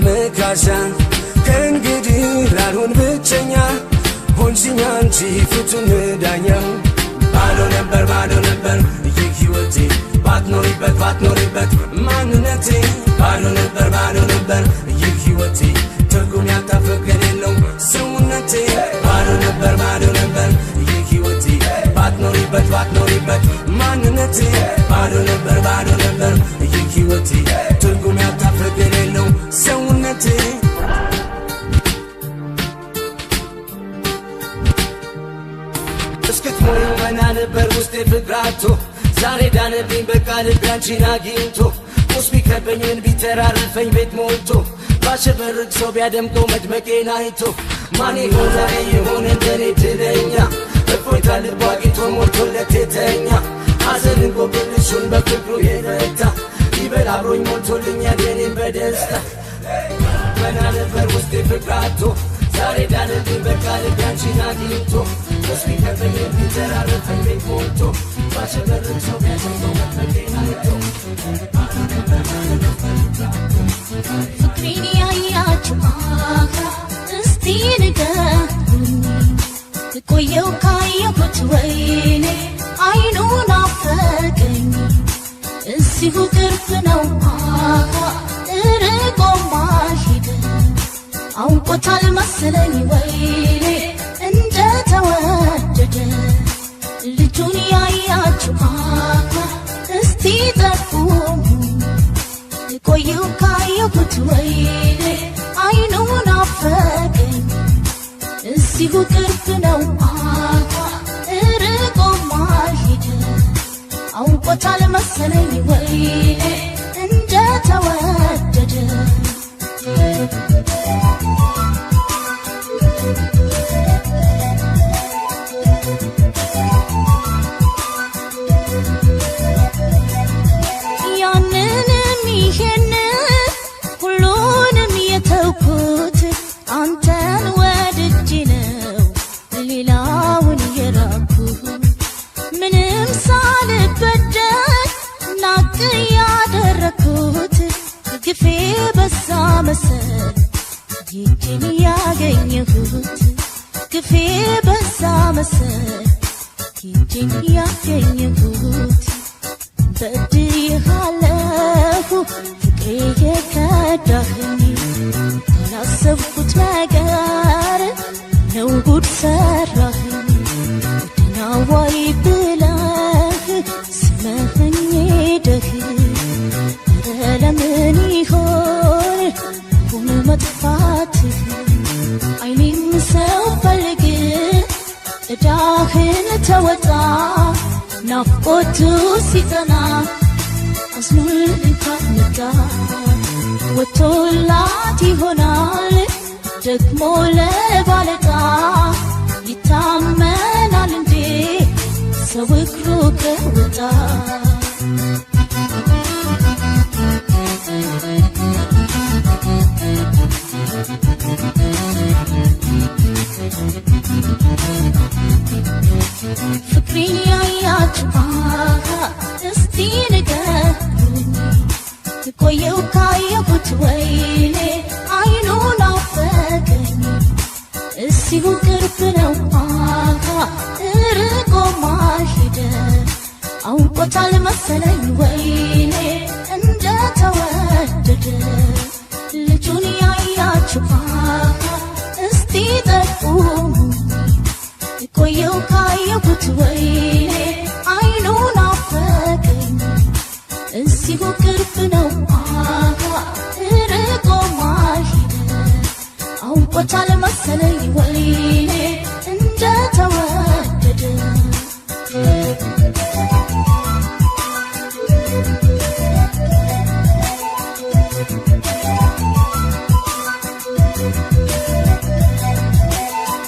መካሻ ከእንግዲህ ላልሆን ብቸኛ ሆንሽኝ አንቺ ፍጹም ዳኛ ባዶ ነበር ይህ ሕይወቴ ባትኖሪበት ማንነቴ ባዶ ነበር ይህ ሕይወቴ ትርጉም ያጣ ፍቅር የሌለው ሰውነቴ ባዶ ነበር ይህ ሕይወቴ ባትኖሪበት ማንነቴ ባዶ ነበር ይህ ሕይወቴ ትርጉም ያጣ ፍቅር የሌለው ሰውነቴ እስክትሞዩ መና ነበር ውስጤ ፍቅራቶ ዛሬ ዳነብኝ በቃ ልቤ አንቺን አግኝቶ ቁስ ቢከበኝን ቢተራረፈኝ ቤት ሞልቶ ባሸበርቅ ሰው ቢያደምቀው መድመቄን አይቶ ማን ይሆን ዛሬ የሆነ እንደኔ ድለኛ እፎይታ ልቡ አግኝቶ ሞልቶለት የተኛ ሐዘንን ጎብልሹን በፍቅሩ የረታ ይበል አብሮኝ ሞልቶልኛል የኔን በደስታ መና ነበር ውስጤ ፍቅራቶ ዛሬ ዳነብኝ በቃ ልቤ አንቺን አግኝቶ ቁስ ቢከበኝን ቢተራረፈኝ ቤት ሞልቶ ባሸበርቅ ሰው ቢያደምቀው መድመቄን አይቶ ፍቅሬን ያያችሁ እስቲ ንገሩኝ ቆየው ካየሁት ወይኔ አይኑን አፈቀኝ እዚሁ ቅርብ ነው ርቆማ ሄደ አውቆታል መሰለኝ ወይኔ እንደተወደደ ልጁን ያያችሁ እስቲ ጠቁሙ ቆየው ካየሁት ወይኔ አይኑን አፈቀኝ እዚሁ ቅርብ ነው ርቆማ ሄደ አውቆታል መሰለኝ ወይኔ እንደተወደደ ያንንም ይሄንን ሁሉንም የተውኩት አንተን ወድጄ ነው ሌላውን የራኩት ምንም ሳልበደል ናቅ ያደረኩት ግፌ በዛ መሰል ይህችን ያገኘሁት ግፌ በዛ መሰል ይህችን ያገኘሁት በድዬሃለሁ ፍቅሬ የከዳኸኝ ያላሰብኩት ነገር ነው ጉድ ሰራኸኝ ወድናዋይ ብለህ ስመኸኝ ሄደህ ኧረ ለምን ይሆን ሁን መጥፋትህ አይኔም ሰው ፈልግ ዕዳህን ተወጣ ናፍቆቱ ሲጸና አዝኖል ካመጣ ወቶላት ይሆናል ደግሞ ለባለጣ ይታመናል እንዴ ሰው እግሩ ከወጣ ፍቅሬን ያያችሁ እስቲ ንገሩኝ ቆየው ካየሁት ወይኔ አይኑን አፈቀኝ እዚሁ ቅርብ ነው ርቆማ ሄደ አውቆታል መሰለኝ ወይኔ እንደተወደደ ልጁን ያያችሁ እስቲ ጠቁሙ ቆየው ካየሁት ወይኔ አይኑን አፈቀኝ እዚሁ ቅርብ ነው ርቆማ ሄደ አውቆታል መሰለኝ ወይኔ እንደተወደደ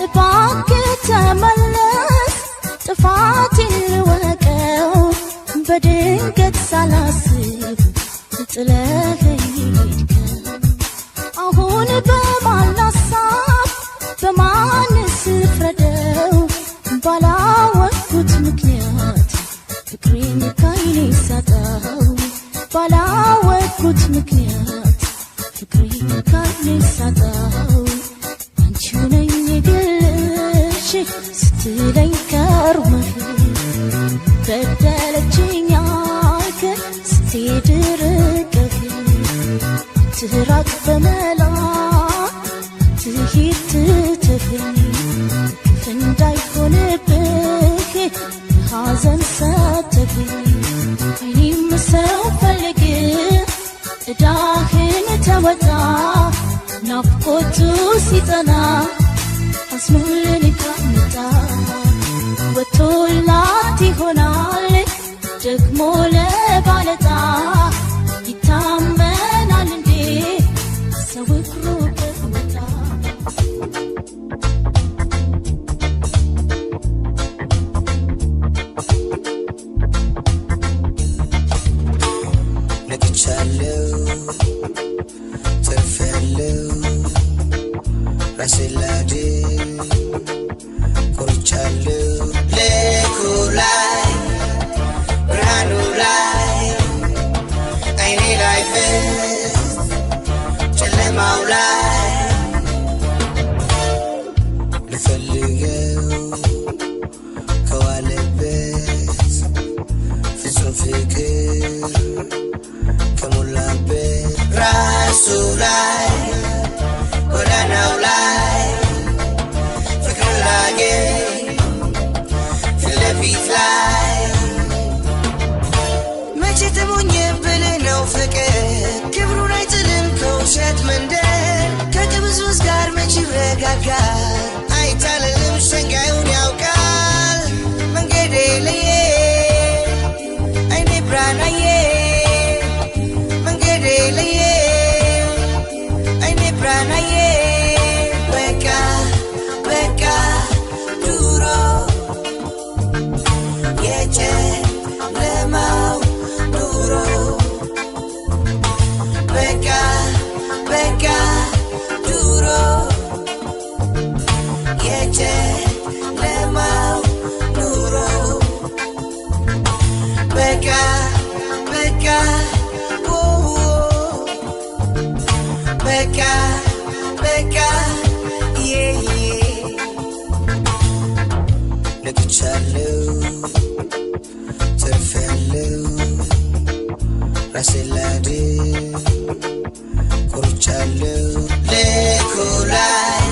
እባክህ ተመለስ ጥፋቴን ልወቀው በድንገት ሳላስብ ጥለኸኝ ሄድከው አሁን በማን ሀሳብ በማንስ ፍረደው ባላወቅኩት ምክንያት ፍቅሬን ካይኔ ሳጣው ባላወቅኩት ምክንያት ፍቅሬን ንሳታው አንቺው ነኝ የግልሽ ስትለኝ ከርመህ በደለችኝ አልክ ስትሄድ ርቀህ ትራቅ በመላ ትሂድ ትተኸኝ ግፍ እንዳይሆንብህ ሐዘን ሰተኸኝ እኔም ሰው ፈልግ እዳህን ተወጣ ናፍቆቱ ሲጠና አስሙልን ካመጣ ወቶላት ይሆናል ደግሞ ለባለታ ይታመናል እንዴ ሰው እግሩ በመታ ነግቻለሁ ተርፌያለሁ ራሴን ላድን ኮርቻለሁ ልኩ ላይ ብርሃኑ ላይ አይኔ ላይ ፍስ ጨለማው ላይ ልፈልገው ከዋለበት ፍጹም ፍቅር ከሞላበት ራሱ ላይ ጎዳናው ላይ ፍቅር ላገኝ ፊት ለፊት ላይ መቼ ተሞኘ ብልህ ነው ፍቅር ክብሩን አይጥልም ከውሸት መንደር ከቅብዝብዝ ጋር መቼ ይረጋጋል አይታለልም ሸንጋዩን ያውቃል መንገዴ ለየ አይኔ ብርሃን አየ መንገዴ ለየ አይኔ ብርሃን አየ በቃ በቃ ዱሮ የጨለማው ኑሮ በቃ በቃ ዱሮ የጨለማው ኑሮ በቃ በቃ በቃ በቃ ነግቻለሁ ተርፌያለሁ ራሴን ላድን ኮርቻለሁ ልኩ ላይ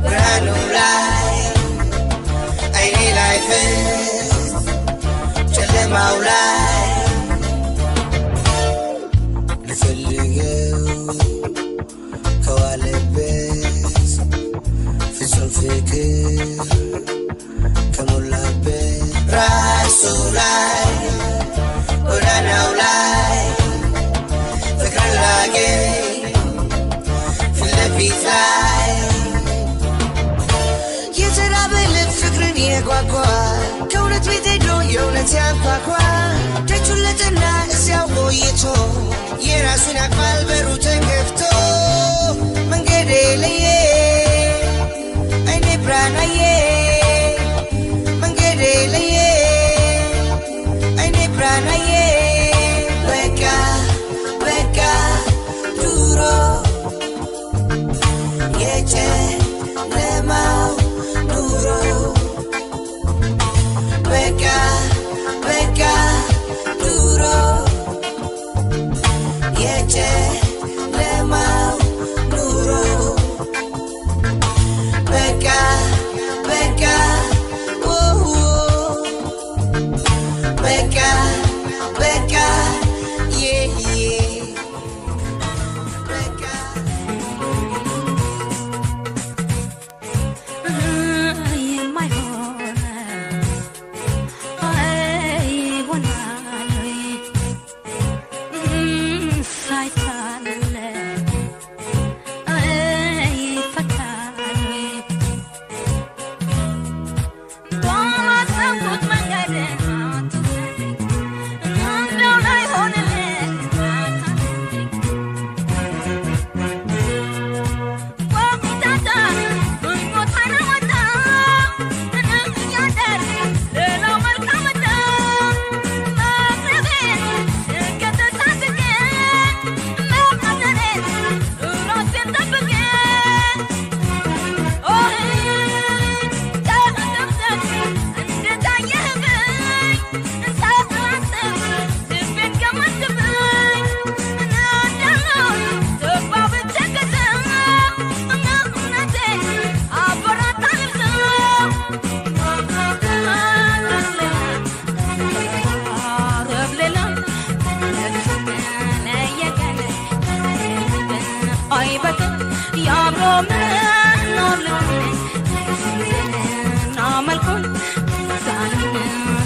ብርሃኑ ላይ አይኔ ላይ ፍስ ጨለማው ላይ ልፈልገው ከዋለበት ፍጹም ፍቅር ከሞላበት ራሱ ላይ ጎዳናው ላይ ፍቅር ላገኝ ፊት ለፊት ላይ የተራበ ልብ ፍቅርን የጓጓ ከእውነት ቤት ሄዶ የእውነት ያንኳኳ ደጁን ለጠና እዚያው ቆይቶ የራሱን ያቅፋል በሩ ተከፍቶ መንገዴ ለየ አይኔ ብርሃን አየ መንገዴ ለየ አይኔ ብርሃን አየ በቃ በቃ ዱሮ የጨለማው ኑሮ በቃ በቃ ዱሮ የጨለማው ይበት ያብሮ ምኖር ናመልኩን ዛሬን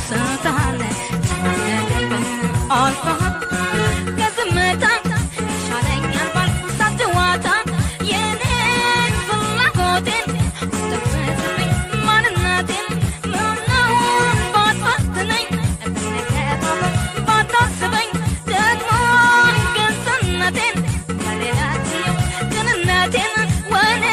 ስታለ አልፋ ከዝምታ ይሻለኛል ባልኩ ሳትዋታ የኔ ፍላጎቴን ስትመስልኝ ማንነቴን ምነው ባትፈትነኝ ባታስበኝ ደግሞ ግልጽነቴን ከሌላትየው ግንነቴን ወኔ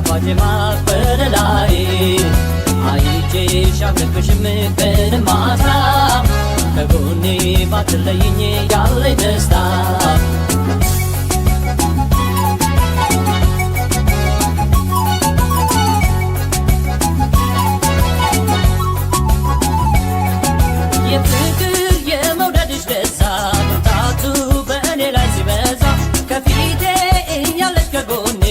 ፋጀማ በደላይ አይቼ ሻፍቅሽም ቀን ማታ ከጎኔ ባትለይኝ ያለኝ ደስታ የፍቅር የመውደድሽ ደስታ መምጣቱ በእኔ ላይ ሲበዛ ከፊቴ እያለሽ ከጎኔ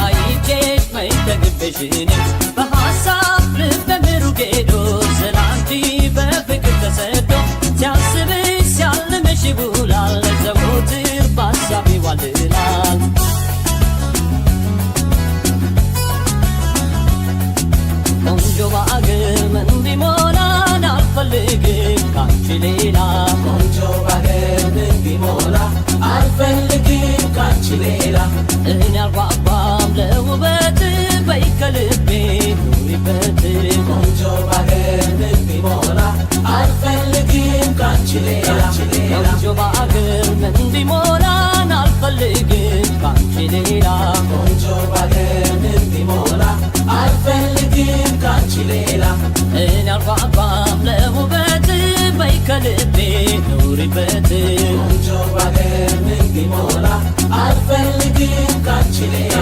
አይቼሽ መይተግብሽኔ በሐሳብ ልብ በሩቅ ሄዶ ስላንቺ በፍቅር ተሰዶ ሲያስብሽ ሲያልምሽ ይውላል ዘወትር በሐሳብ ይዋልላል ቆንጆ በአገር ምን ቢሞላን አልፈልግም ካንቺ ሌላ ቆንጆ በአገር ምን ቢሞላ አልፈልግም ካንቺ ሌላ እኔ አልጓጓም ለውበት በይ ከልቤ ኑሪበት ቆንጆ በአገር ምን ቢሞላ አልፈልግም ካንቺ ሌላ ቆንጆ በአገር ምን ቢሞላን አልፈልግም ካንቺ ሌላ ቆንጆ በአገር ምን ቢሞላ አልፈልግም ካንቺ ሌላ እኔ አልጓጓም ለውበት በይ ከልቤ ኑሪበት ቆንጆ በአገር ምን ቢሞላ አልፈልግም ካንቺ ሌላ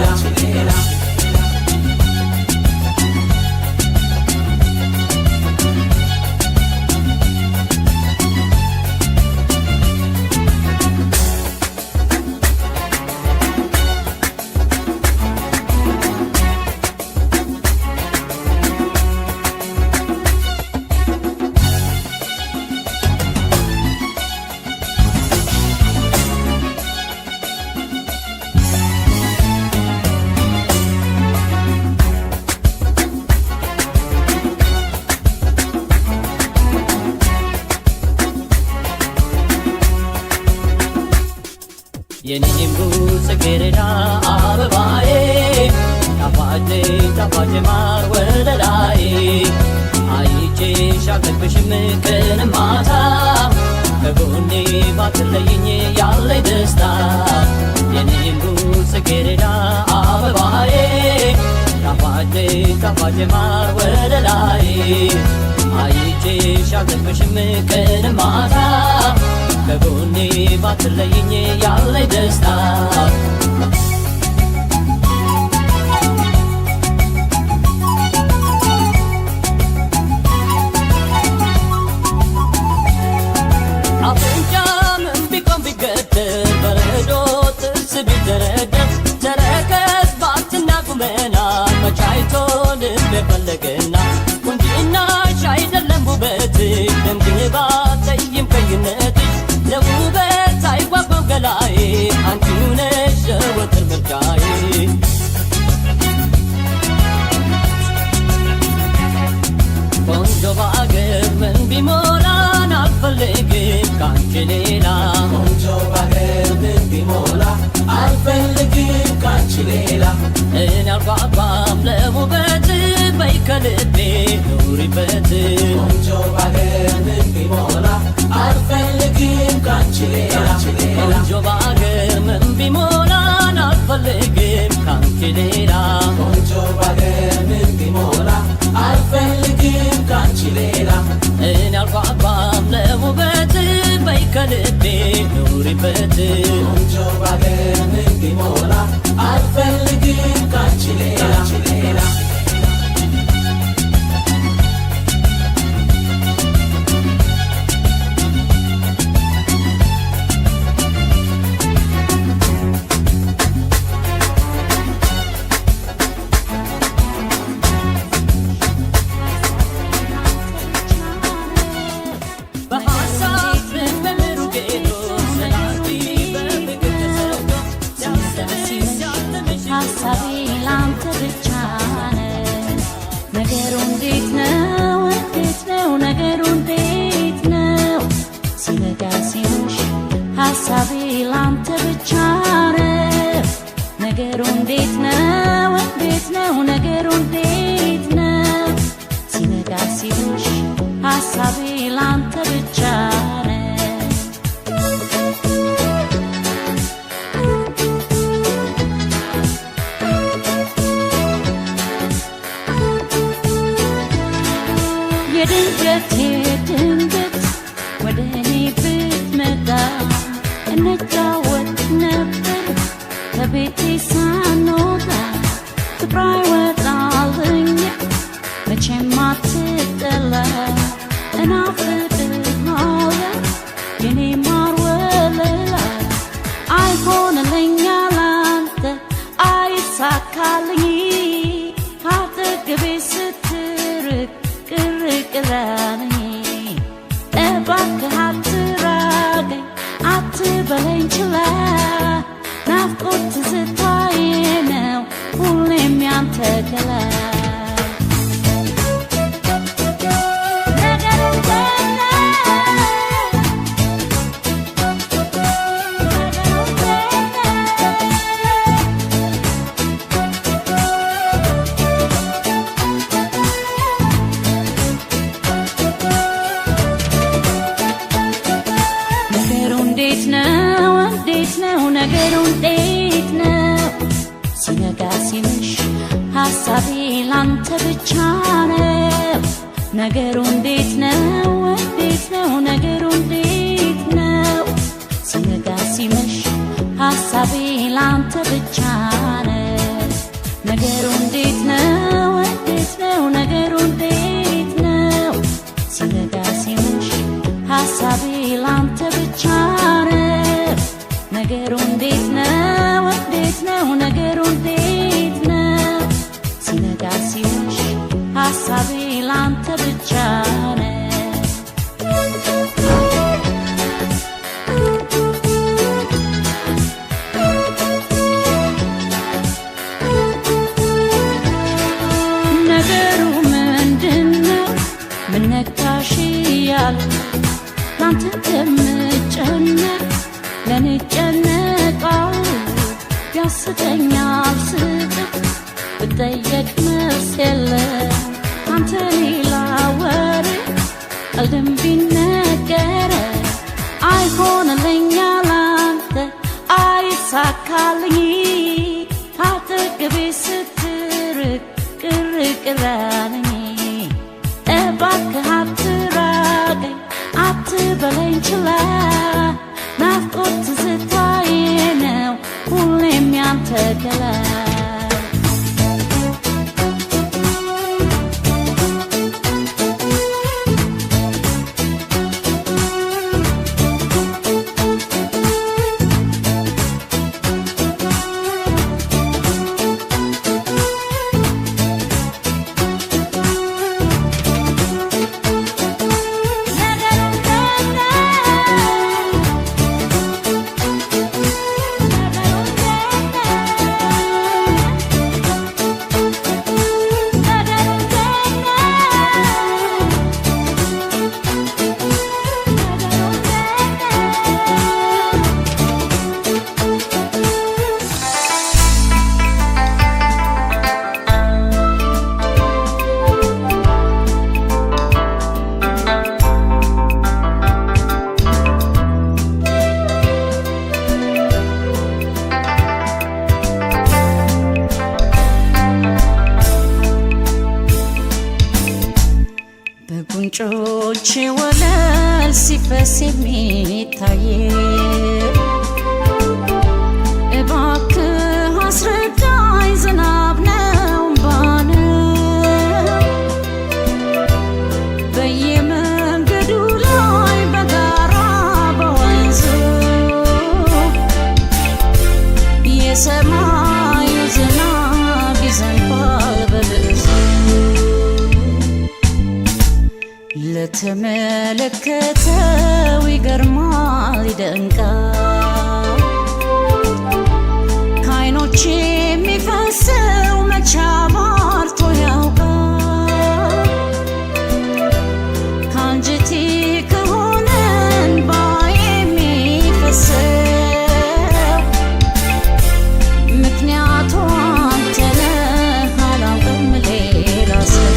ጽጌረዳ አበባዬ ጣፋጭ ጣፋጭ ማር ወለላዬ አይቼሽ አልጠግብሽም ቀን ማታ ከጎኔ ባትለይኝ ያለኝ ደስታ የኔም ጽጌረዳ አበባዬ ጣፋጭ ጣፋጭ ማር ወለላዬ አይቼሽ አልጠግብሽም ቀን ማታ ከጎኔ ባትለይኝ ያለኝ ደስታ አፍንጫ ምን ቢቆም ቢገደል በረዶ ጥርስ ቢደረደር ተረከዝ ባትና ቁመና መቻይቶ ልብ የፈለገና ቁንጅናሽ አይደለም ውበትሽ ደምግባት ጠይም ቀይነትሽ ለውበት አይጓጓም ገላዬ አንቺው ነሽ ዘወትር ምርጫዬ ቆንጆ በአገር ምን ቢሞላን አልፈልግም ካንቺ ሌላ ቆንጆ በአገር ምን ቢሞላ አልፈልግም ካንቺ ሌላ እኔ አልጓጓም ለውበት በይ ከልቤ ኑሪበት ቆንጆ በአገር ምን ቢሞላ አልፈልግም ካንቺ ሌላ ቆንጆ በአገር ምን ቢሞላን አልፈልግም ካንቺ ሌላ ቆንጆ በአገር ምን ቢሞላ አልፈልግም ካንቺ ሌላ እኔ አልጓጓም ለውበት በይ ከልቤ ኑሪበት ቆንጆ በአገር ምን ቢሞላ አልፈልግም ካንቺ ሌላ የድንገት ወደ እኔ ብትመጣ እንጫወት ነበር ከቤቴ ሳንወጣ ፍቅሯ ይወጣልኝ መቼም አትጠላ እናፍቅሃለሁ የኔ ማር ወለላ አይሆንልኝ ያላንተ አይሳካልኝ ካጠገቤ ስትርቅ ቅርቅራለኝ እባክህ አትራቀኝ አትበለኝ ችላ ናፍቆት ትዝታዬ ነው ሁሌም ያንተ ገላ ሀሳቤ ላንተ ብቻ ነው ነገሩ እንዴት ነው ነገሩ እንዴት ነው ሲነጋ ሲመሽ ሀሳቤ ላንተ ብቻ ነው ነገሩ እንዴት ነው ነገሩ እንዴት ነው ሲነጋ ሲመሽ ሀሳቤ ላንተ ብቻ ነው ነገሩ እንዴት ነው ነገሩ እንዴት ነው ሲነጋ ሲመሽ ሀሳቤ ላንተ ብቻ ነው ነገሩ ምንድነው ምን ነካሽ እያለ ላንተ ከምጨነቅ ለኔ ጨነቃው ያስቀኛል ስጥህ ብጠየቅ መልስ የለም አንተ ሌላ ወሬ ቀልድም ቢነገረ አይሆንልኝ ያላንተ አይሳካልኝ ካጠገቤ ስትርቅ ቅርቅር አለኝ እባክህ አትራቀኝ አትበለኝ ችላ ናፍቆት ትዝታዬ ነው ሁሌም ያንተ ገላ በጉንጮቼ ወለል ሲፈስ የሚታየ እባክህ አስረዳኝ ዝናብ ነው እምባ ነው በየመንገዱ ላይ በጋራ በወንዙ የሰማዩ ዝናብ ይዘንባል በብዙ ለተመለከተው ይገርማል ይደንቃል ከዓይኖቼ የሚፈሰው መቼ አባርቶ ያውቃል ከአንጀቴ ከሆነ እንባ የሚፈሰው ምክንያቱ አንተ ነህ አላውቅም ሌላ ሰው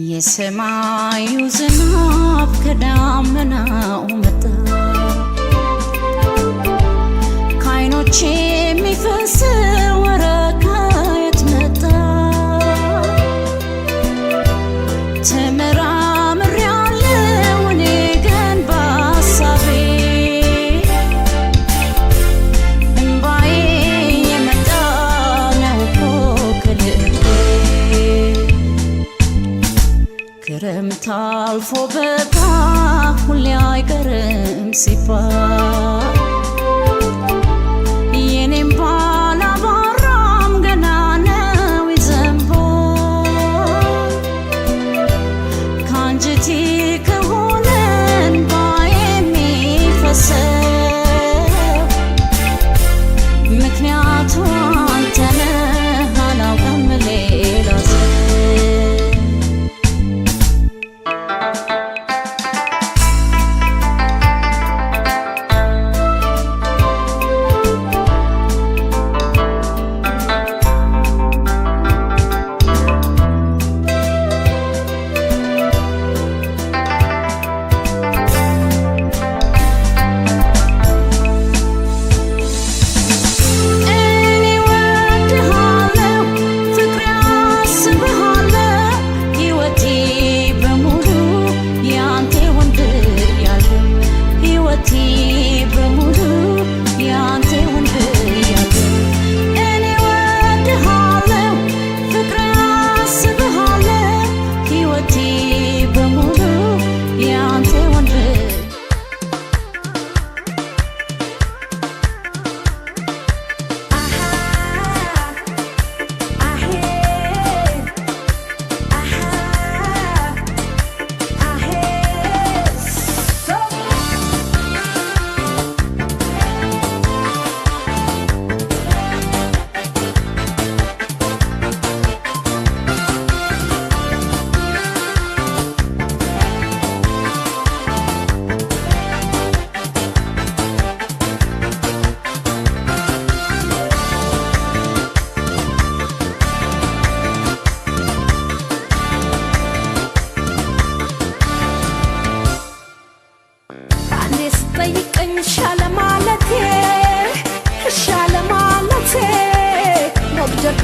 የሰማዩ ዝናብ ከዳመናው መጣ ከዓይኖቼ የሚፈሰው ወረቀት መጣ ተመራምሬያለሁ እኔ ግን በሀሳቤ እምባዬ የመጣ ነው እኮ ከልቤ ክረምት አልፎ በጋ ሁሌ አይቀርም ሲባል የኔም ባላባራም ገና ነው ይዘንባል ከአንጀቴ ከሆነ እንባ የሚፈሰው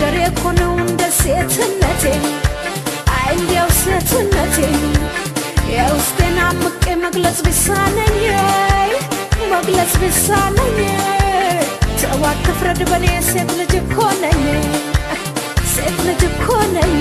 መግደርደር የኮነው እንደ ሴትነቴ አይ እንዲያው ሴትነቴ የውስጤን አምቄ መግለጽ ቢሳነኝ መግለጽ ቢሳነኝ ተው አትፍረድ በኔ ሴት ልጅ እኮ ነኝ ሴት ልጅ እኮ ነኝ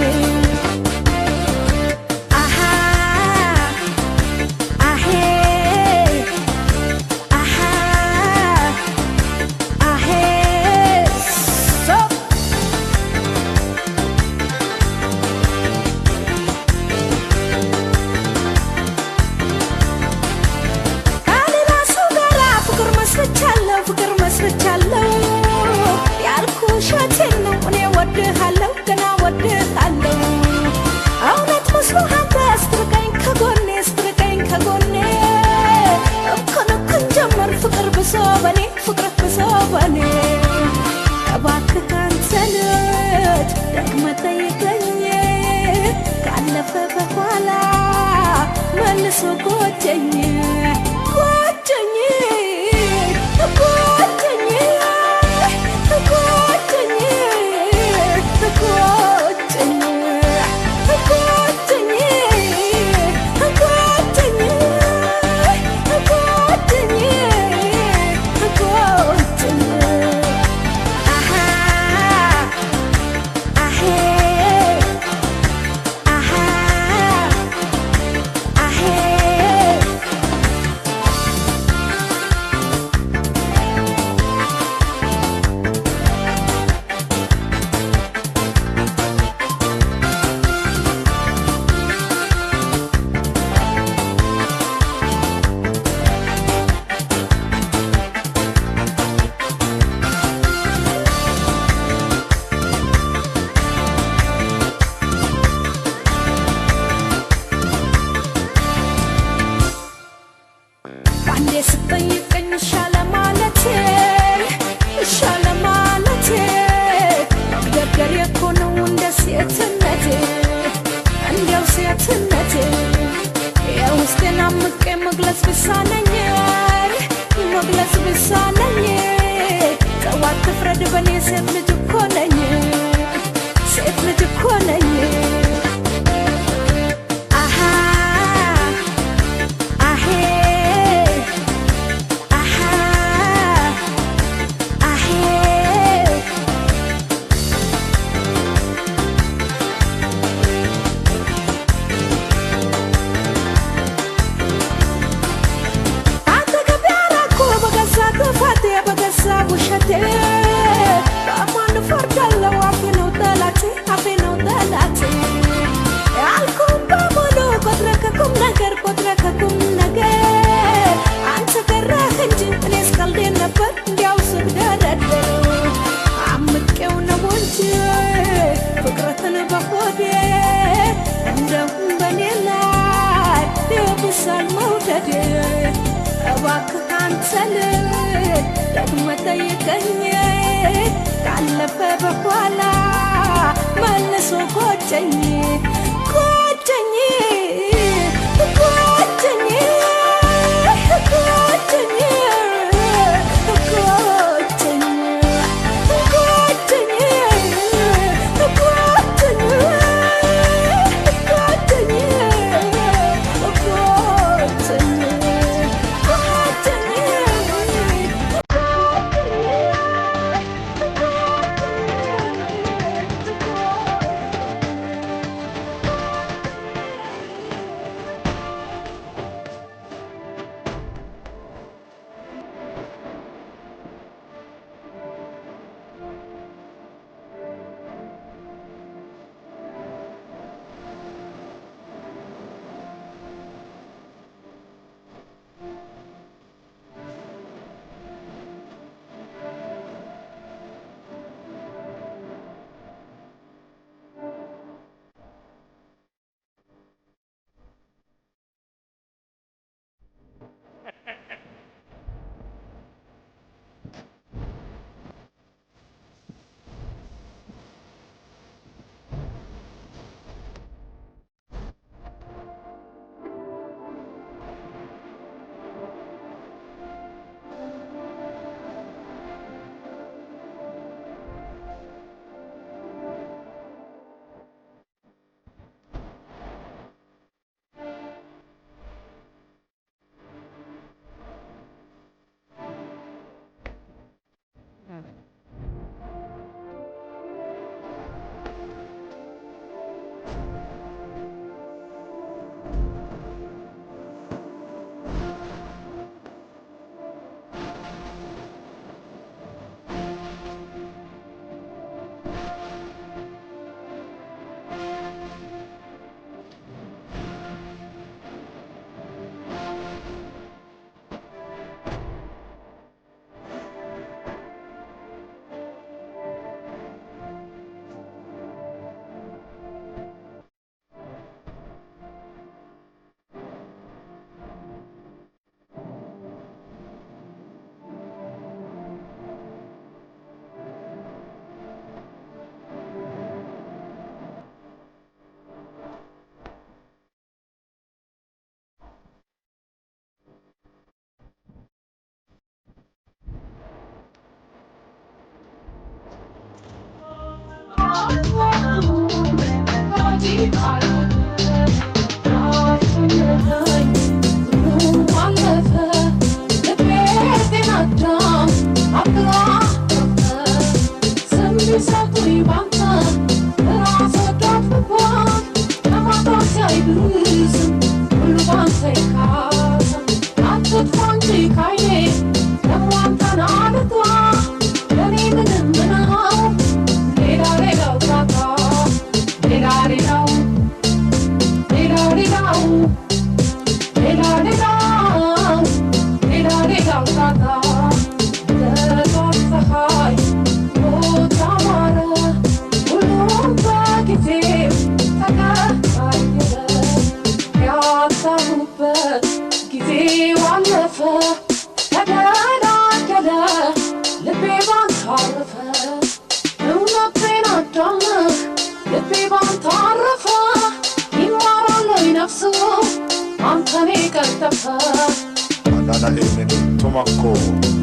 Nana emeni tomako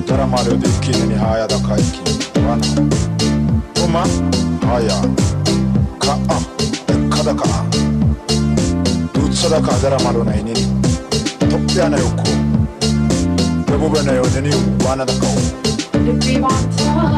jaramale odikini ni haya da kaiki wana toma haya ka kada ka tutsada ka jaramale na inini topya na yoko bebo na yoni wana da ka if we want to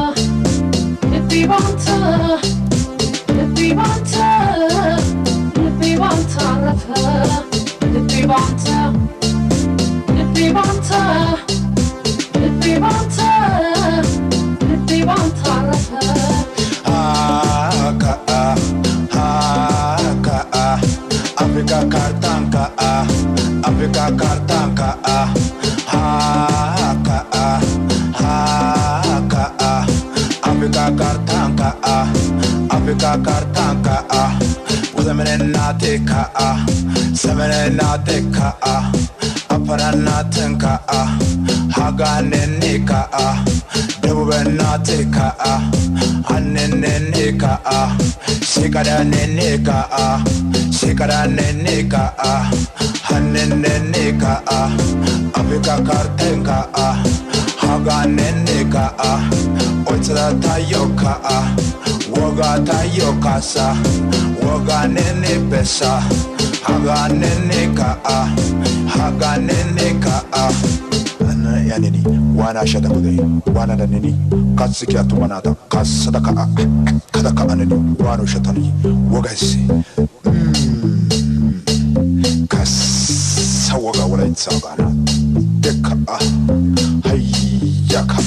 Africa kartanka uzamenna teka semenna teka aparanna tenka haganenika debubenna teka annenenika shikadanenika annenenika Africa kartanka haganenika otsara tayoka Woga tayokasa, woga nene pesa, haga nene ka Ana yanini, wana shada kudai, wana da nini, katsiki atumanata, kasadaka kadaka anani, wano shatani, woga isi. Kasa woga wala itsagana, deka hayaka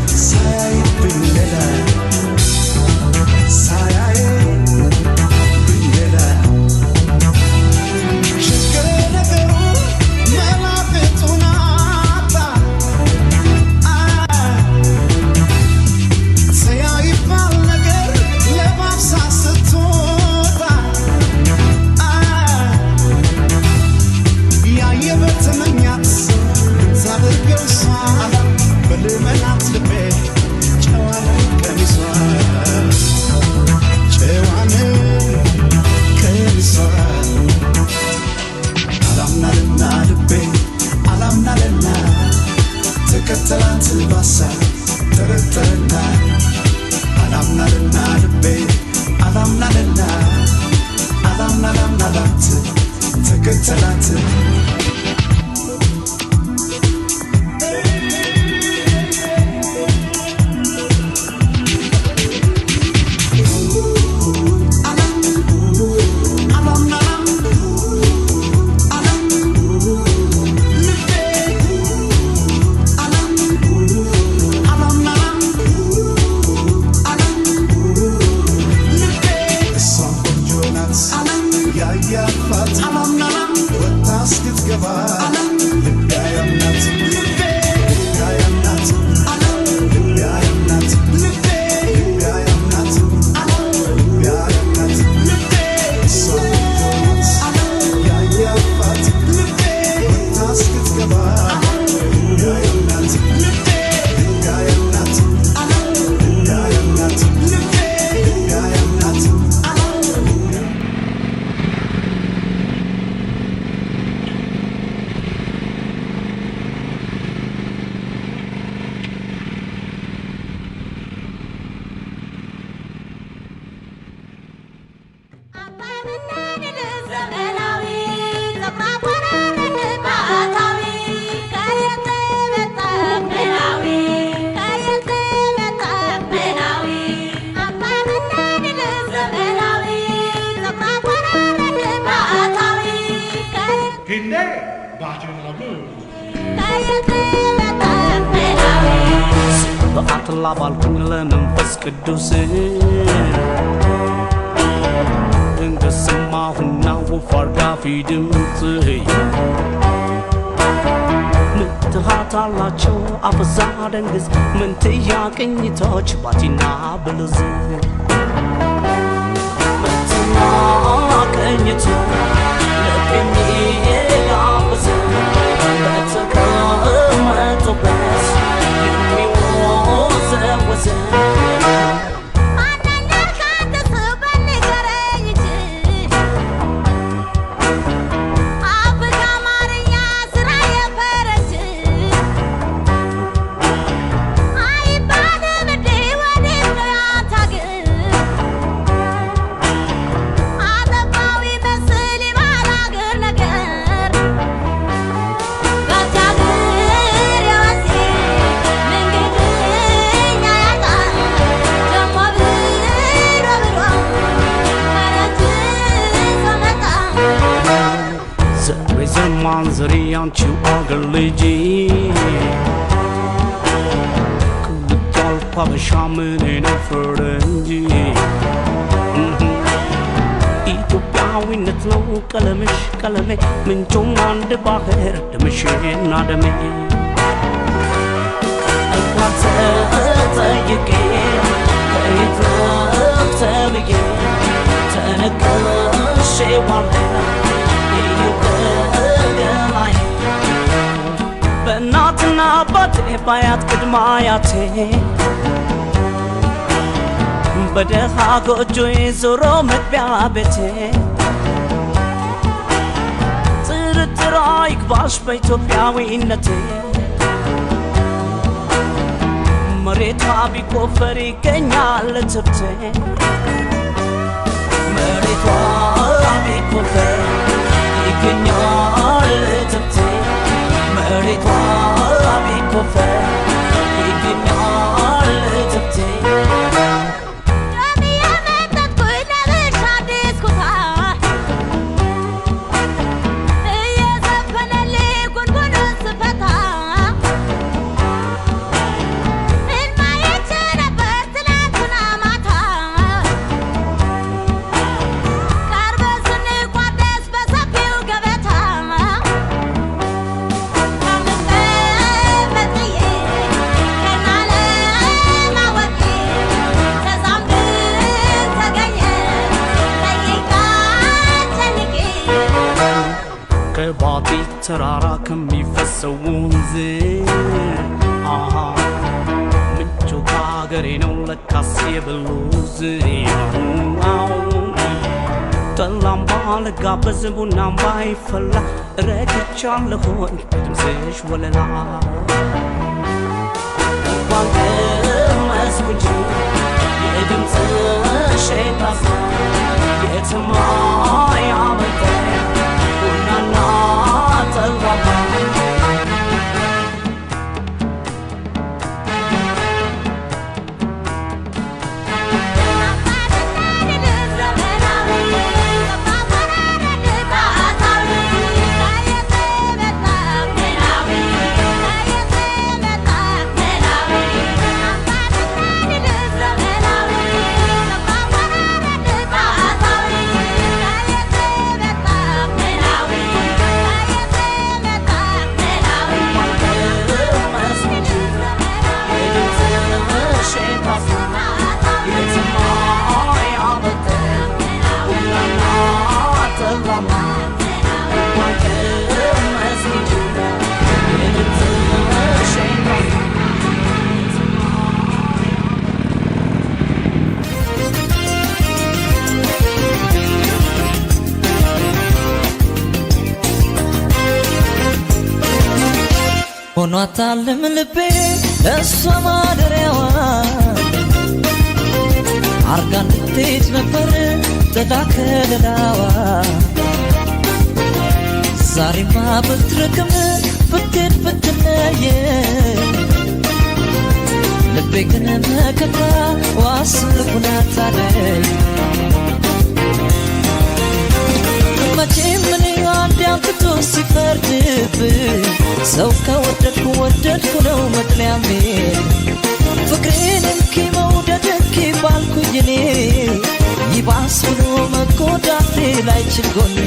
Say, ልመናት ልቤ ጨዋነ ቀሚሷ ጨዋነ ቀሚሷ አላምናልና ልቤ አላምናልና ተከተላት ባሳ ተረተረና አላምናልና ልቤ አላምናልና አላምናላት ተከተላት በአትላ ባልኩኝ ለመንፈስ ቅዱስ ድንገት ሰማሁና ወፍ አርጋፊ ድምፅ ምትሃት አላቸው አፈዛ ደንግዝ ምንትያ ቅኝቶች ባቲና ብልዝ ምንትና ቅኝቶ ልቤ የሚጋብዝ በተቀመጡበት was Manzari anchu agar leji Kutal pabashaman in a furdenji Ethiopia no kalamish kalame Minchong on the bahir the machine not a me What's you get It's love again Turn a color shape on በእናትና አባቴ ባያት ቅድመ አያቴ በደሃ ጎጆዬ ዞሮ መግቢያ ቤቴ ጥርጥር አይግባሽ በኢትዮጵያዊነቴ መሬቷ ቢቆፈር ይገኛል ትብቴ መሬቷ ቢቆፈር ይገኛል ትብቴ መሬቷ ቢቆፈር ይገኛል ትብቴ ከባቲ ተራራ ከሚፈሰው ወንዝ ሀገሬ ነው ለካስ የብሉዝ ጠላም ባልጋበዝ ቡናም ባይፈላ ረክቻለሁኝ በድምፅሽ ወለላ ባንቀመስኩ እንጂ የድምፅሽ ጣፋ የትማ ያመጣ ቡናና ጠላማ ሆኗታልም ልቤ እሷ ማደሪያዋ አርጋ እንድትሄድ ነበር ጥላ ከለላዋ ዛሬማ ብትርቅም ብትሄድ ብትለየ ልቤ ግን መከታ ዋስልኩናታለች መቼም እኔ አንድ አምጥቶ ሲፈርድብኝ ሰው ከወደድኩ ወደድኩ ነው መጥለያሜ ፍቅሬን እንኪ መውደድ እንኪ ባልኩኝ እኔ ይባስ ብሎ መጎዳቴ ላይችል ጎኔ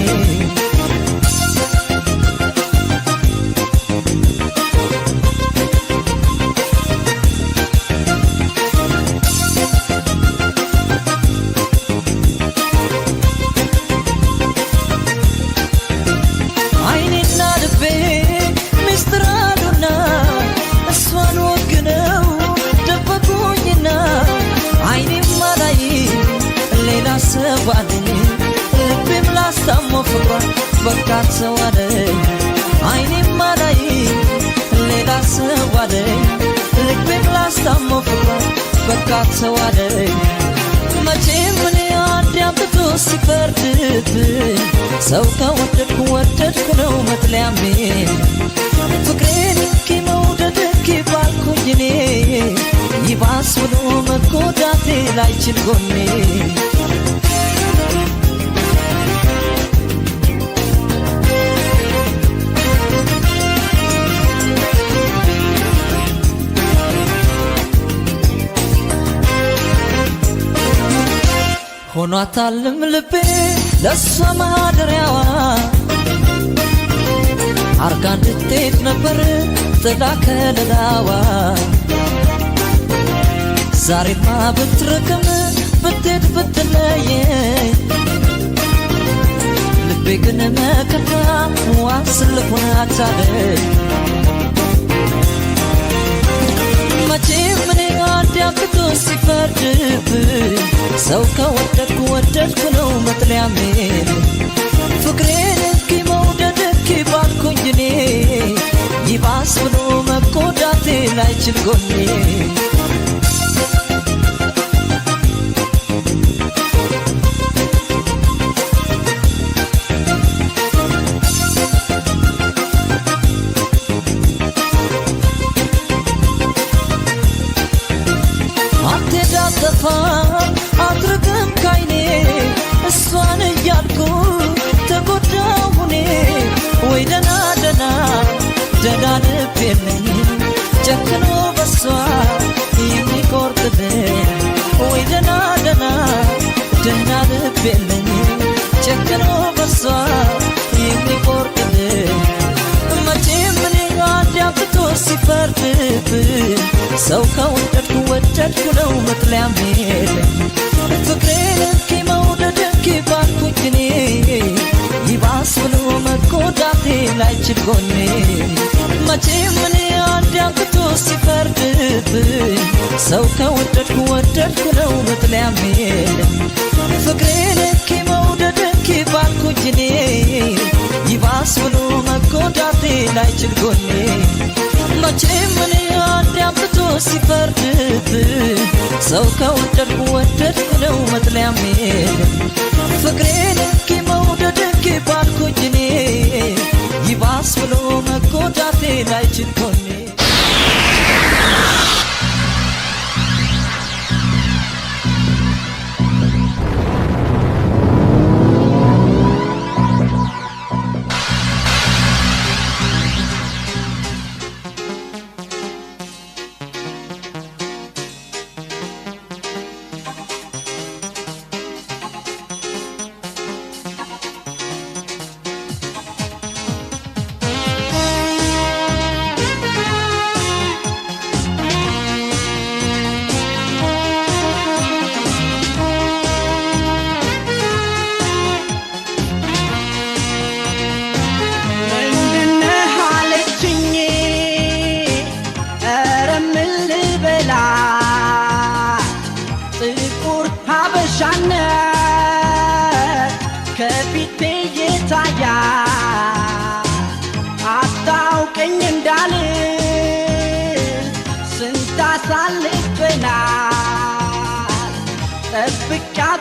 ልቤም ላስታሞ ፍቅሯ በቃት ሰዋለኝ አይኔም አላይ ሌላ ሰዋለኝ ልቤም ላስታሞ ፍቅሯ በቃት ሰዋለኝ መቼም እኔ አንድ አምጥቶ ሲፈርድብኝ ሰው ከወደድኩ ወደድኩ ነው መጥለያሜ ፍቅሬን እንኪ መውደድ እንኪ ባልኩኝ እኔ ይባስ ብሎ መጎዳቴ ላይችል ጎኔ ሆኗታልም ልቤ ለእሷ ማደሪያዋ አርጋ እንድትሄድ ነበር ጥላ ከለላዋ ዛሬማ ብትርቅም ብትሄድ ብትለየኝ ልቤ ግን መከታ ዋስልኩናታለች መቼም እኔ አንድ አምጥቶ ሲፈርድብኝ ሰው ከወደድኩ ወደድኩ ነው መጥለያሜ ፍቅሬን እንኪ መውደድ እንኪ ባልኩኝ እኔ ይባስ ብሎ መጎዳቴ ላይችል ጎኔ አትርቅም ካይኔ እሷን እያልኩ ተጎዳሁ እኔ ወይ ደና ደና ደና ልብ የለኝ ጨክኖ በሷ የሚቆርጥልኝ ወይ ደና ደና ደና ልብ የለኝ ጨክኖ በሷ የሚቆርጥልኝ መቼም እኔ አንድ አምጥቶ ሲፈርድብኝ ሰው ከወደድኩ ወደድኩ ነው መጥለያሜ ፍቅሬን እንኪ መውደድ እንኪ ባልኩኝ እኔ ይባስ ብሎ መጎዳቴ ላይችል ጎኔ መቼም እኔ አንድ አምጥቶ ሲፈርድብኝ ሰው ከወደድኩ ወደድኩ ነው መጥለያም የለም ፍቅሬን እንኪ መውደድን ባልኩኝ እኔ ይባስ ብሎ መጎዳቴ ላይችል ጎኔ መቼም እኔ አንድ አምጥቶ ሲፈርድብ ሰው ከወደድኩ ወደድኩ ነው መጥለያም የለም ፍቅሬን እንኪ መውደድን ባልኩኝ እኔ ይባስ ብሎ መጎዳቴ ላይችል ጎኔ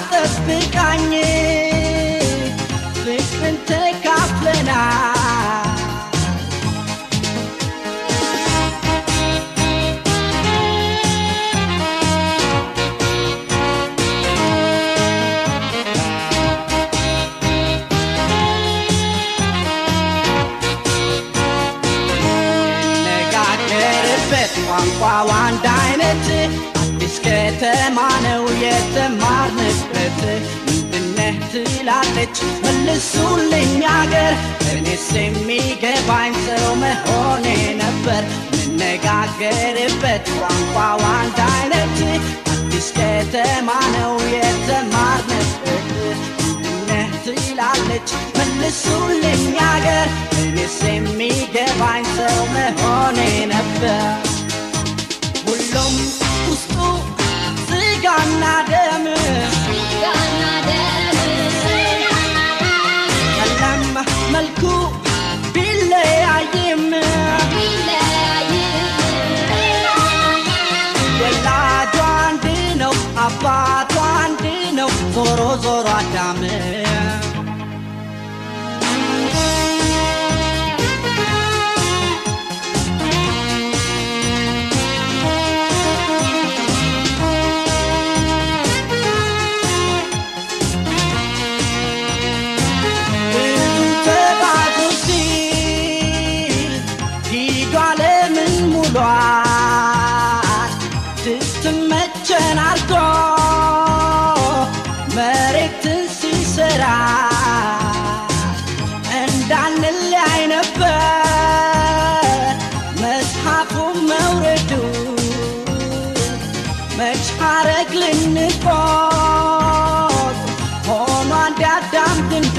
ጠብቃኝ ፍቅርን ተካፍለናል ነጋገርበት ቋንቋው አንድ አይነት ከተማ ነው የተማርንበት ምንድነህ ትላለች መልሱልኝ አገር እኔስ የሚገባኝ ሰው መሆኔ ነበር ምነጋገርበት ቋንቋው አንድ አይነት አዲስ ከተማ ነው የተማርንበት ምንድነህ ትላለች መልሱልኝ አገር እኔስ የሚገባኝ ሰው መሆኔ ነበር ሁሉም ውስጡ ስጋና ደም ቀለም መልኩ ቢለያይም ወላጇ አንድ ነው አባቷ አንድ ነው ዞሮ ዞሮ አዳም ስትመቸን አርጎ መሬትን ሲሰራ እንዳንለያይ ነበር መጽሐፉ መውረዱ መች ሐረግ ልንቆጥ ሆኖ አንዳዳም ግንዱ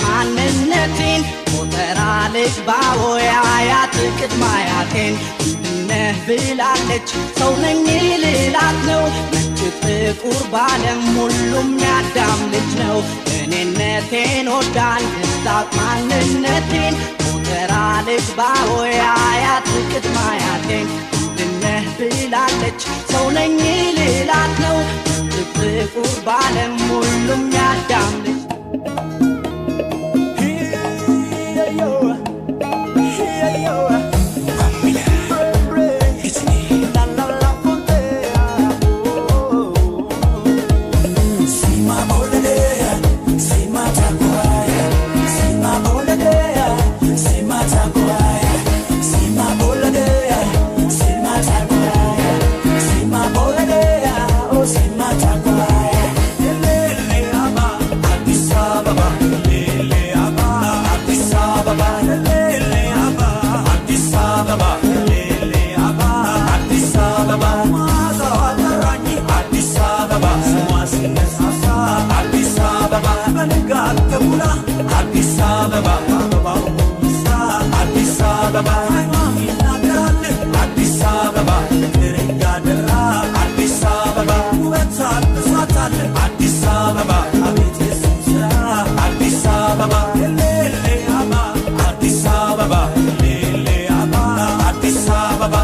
ማንነቴን ሞተራ ልግባወያ ያትቅድማያቴን ምንድነህ ብላለች ሰው ነኝ ልላት ነው ነጭ ጥቁር ባለም ሁሉም ያዳም ልጅ ነው እኔነቴን ወዳን ግዛት ማንነቴን ሞተራ ልግባወያ ያትቅድማያቴን ምንድነህ ብላለች ሰው ነኝ ልላት ነው ነጭ ጥቁር ባለም ሁሉም ያዳም ልጅ Holiday ጋር ተኩላ አዲስ አበባ አበባው አዲስ አበባ ሃይማኖት ይናገራል አዲስ አበባ ፍቅረኛ ደራ አዲስ አበባ ውበት አልብሷታል አዲስ አበባ አቤት የሱስ ስራ አዲስ አበባ ሌሌ አባ አዲስ አበባ ሌሌ አባ አዲስ አበባ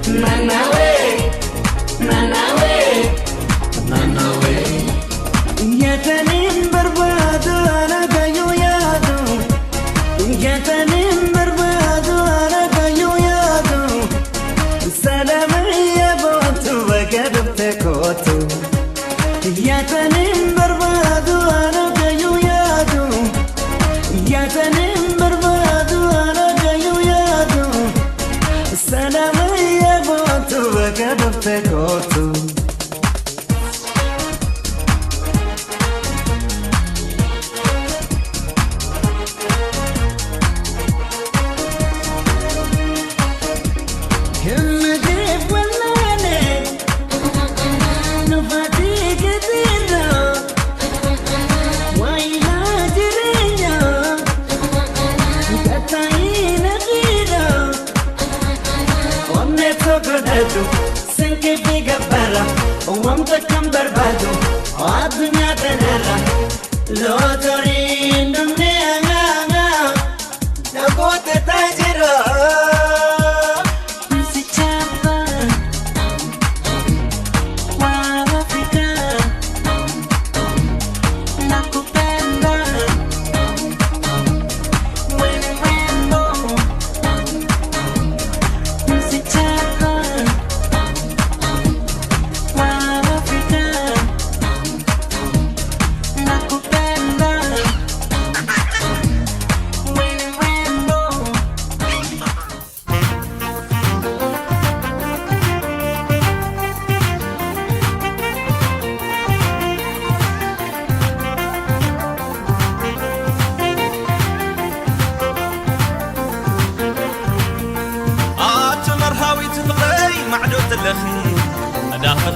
Nanawe, Nanawe, Nanawe. Yatanim barbado ana gayo yado. Yatanim barbado ana gayo yado. Salam ya botu wakadab tekotu. Yatanim barbado ana gayo yado. Yatanim barbado ana gayo yado. Salam ya botu wakadab tekotu. Senke biga bara, wam ta kambar bado, adunya tanara, lotori ndumne anga, nagote tajira. Msichana, wa Afrika, nakupenda, wewe wendo, msichana.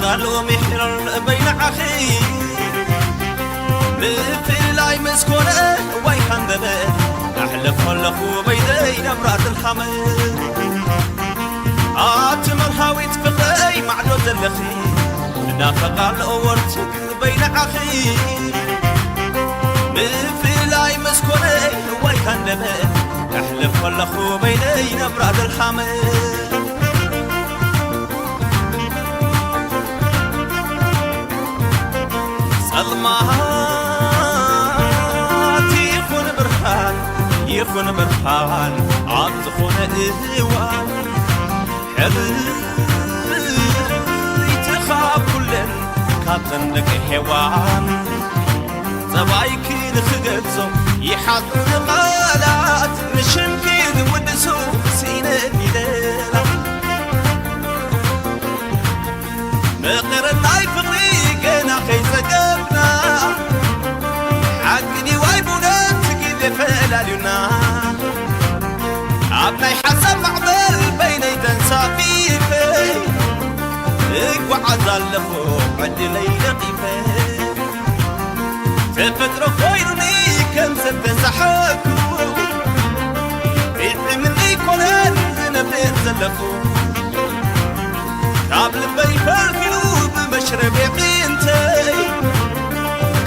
داخلوا محرر بين عخي بفلاي مسكونة ويخن دبه أحلف خلقوا بيدي نبرات الحمل مرهاوي تفقي معدود اللخي داخلوا ورتك بين عخي بفلاي مسكونة ويخن دبه أحلف خلقوا بيدي نبرات الحمل ظلمات يخون برهان عاد خون إهوان حري تخاف كلن كاتن لك حيوان زبايكي نخجزو يحضر غالات نشمكي ودسو سينني ليلة مقر الناي فقري كنا خيزة جبنا حقني وايبونا تكيد فلالينا عبناي حسب معبر بيني تنسى فيفي اقوى عزالفو عندي ليلة قيفي تفترو خيرني كم ستسحكو إذن مني كونان زنبين زلفو قبل بيفرقلو بمشرب يقينتي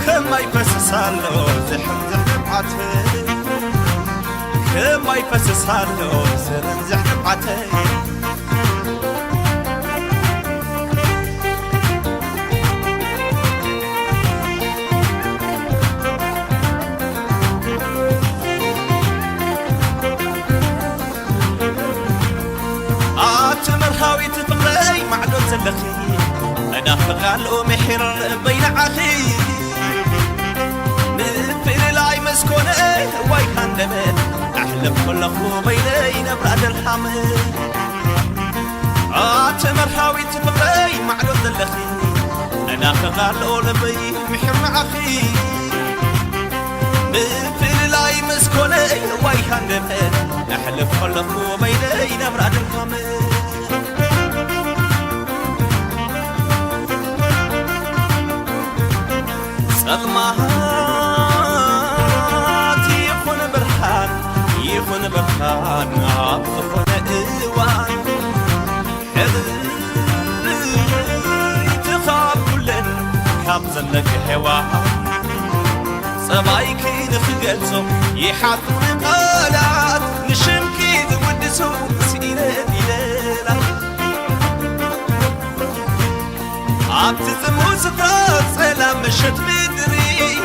كما يفسسالو زحم عتي كما يفسسالو سرن زحم عتي مرهاوي تفقي معدود زلخي أنا فغالو محر بين عخي نفل لاي مسكونة ويكان دمت أحلف كل أخو بيني نبراد الحمل مرهاوي تفقي معدود زلخي أنا فغالو لبي محر عخي نفل لاي مسكونة ويكان دمت أحلف كل أخو بيني نبراد الحمل ظلمات يخون برهان عطفون إيوان حذر تخاف كلن كابزنك حوان صبايكي نخجلتو يحطن قالات نشمكي ودسو سينة ليلة عبت زمو سفرات سلام مشت مدري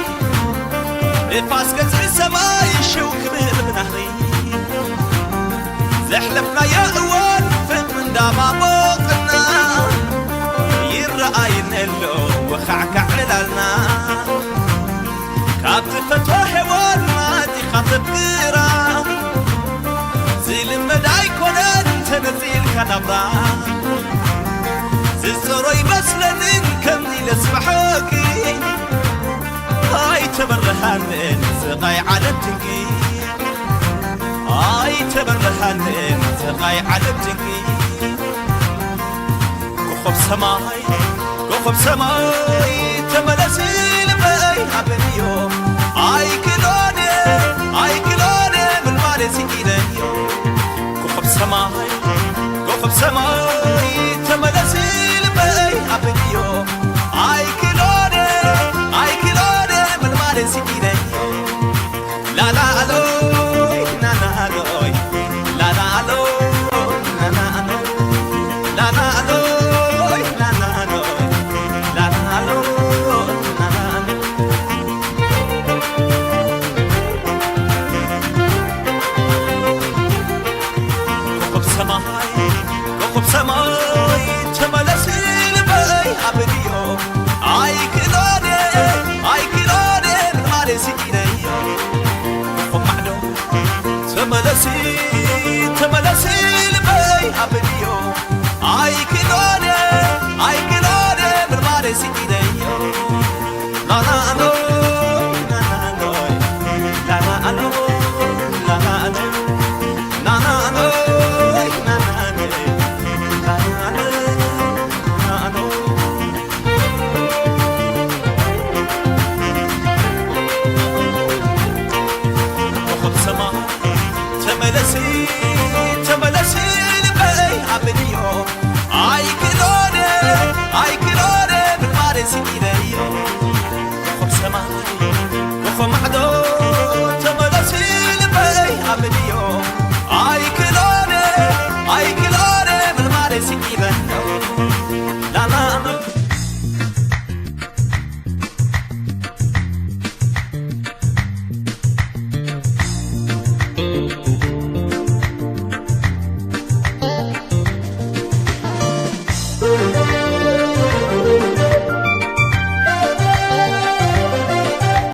نفاس كسر السماء شوك من نهري زحلفنا يا أول فمن داما بوقنا يرأينا اللو وخعكع لنا كابت فتوى حوار ما دي خاطب قرا زيل المدعي كونان تنزيل كنبرا زيزوري مسلن كم دي لسبحوكي هاي تبرهان سقاي على التنكي هاي تبرهان سقاي على التنكي كوخب سماي تملسي لباي حبنيو اي كلوني من مالسي إليو كوخب سماي تملسي لباي حبنيو اي كلوني من مالسي إليو لا لا ألوي نانا ألوي لا لا ألوي نانا ألوي لا لا ألوي نانا ألوي لا لا ألوي نانا ألوي كوكب سماي تملسي لباي حبنيو اي كلوني من مالسي إليو ومعدو تملسي لباي حبنيو اي كلوني